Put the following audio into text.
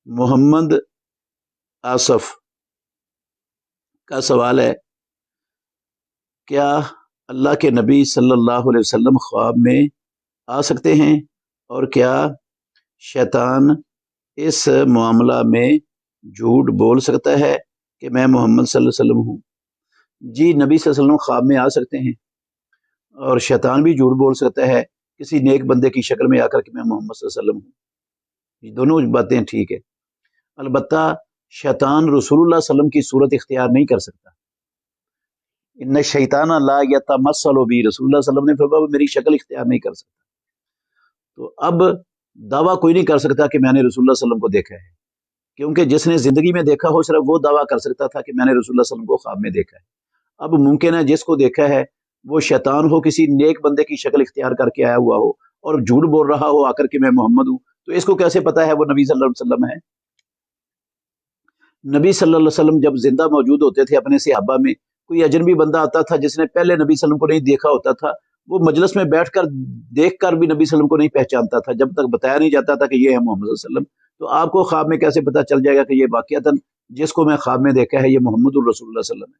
محمد آصف کا سوال ہے، کیا اللہ کے نبی صلی اللہ علیہ وسلم خواب میں آ سکتے ہیں، اور کیا شیطان اس معاملہ میں جھوٹ بول سکتا ہے کہ میں محمد صلی اللہ علیہ وسلم ہوں؟ جی، نبی صلی اللہ علیہ وسلم خواب میں آ سکتے ہیں، اور شیطان بھی جھوٹ بول سکتا ہے کسی نیک بندے کی شکل میں آ کر کہ میں محمد صلی اللہ علیہ وسلم ہوں۔ یہ دونوں باتیں ٹھیک ہے، البتہ شیطان رسول اللہ صلی اللہ علیہ وسلم کی صورت اختیار نہیں کر سکتا۔ ان الشیطان لا یتمثل بی، رسول اللہ صلی اللہ علیہ وسلم نے فرمایا وہ میری شکل اختیار نہیں کر سکتا۔ تو اب دعویٰ کوئی نہیں کر سکتا کہ میں نے رسول اللہ صلی اللہ علیہ وسلم کو دیکھا ہے، کیونکہ جس نے زندگی میں دیکھا ہو صرف وہ دعویٰ کر سکتا تھا کہ میں نے رسول اللہ صلی اللہ علیہ وسلم کو خواب میں دیکھا ہے۔ اب ممکن ہے جس کو دیکھا ہے وہ شیطان ہو، کسی نیک بندے کی شکل اختیار کر کے آیا ہوا ہو اور جھوٹ بول رہا ہو آ کر کہ میں محمد ہوں، تو اس کو کیسے پتا ہے وہ نبی صلی اللہ علیہ وسلم ہے؟ نبی صلی اللہ علیہ وسلم جب زندہ موجود ہوتے تھے اپنے صحابہ میں، کوئی اجنبی بندہ آتا تھا جس نے پہلے نبی صلی اللہ علیہ وسلم کو نہیں دیکھا ہوتا تھا، وہ مجلس میں بیٹھ کر دیکھ کر بھی نبی صلی اللہ علیہ وسلم کو نہیں پہچانتا تھا جب تک بتایا نہیں جاتا تھا کہ یہ ہے محمد صلی اللہ علیہ وسلم۔ تو آپ کو خواب میں کیسے پتا چل جائے گا کہ یہ واقعتاً جس کو میں خواب میں دیکھا ہے یہ محمد الرسول اللہ صلی اللہ علیہ وسلم ہے؟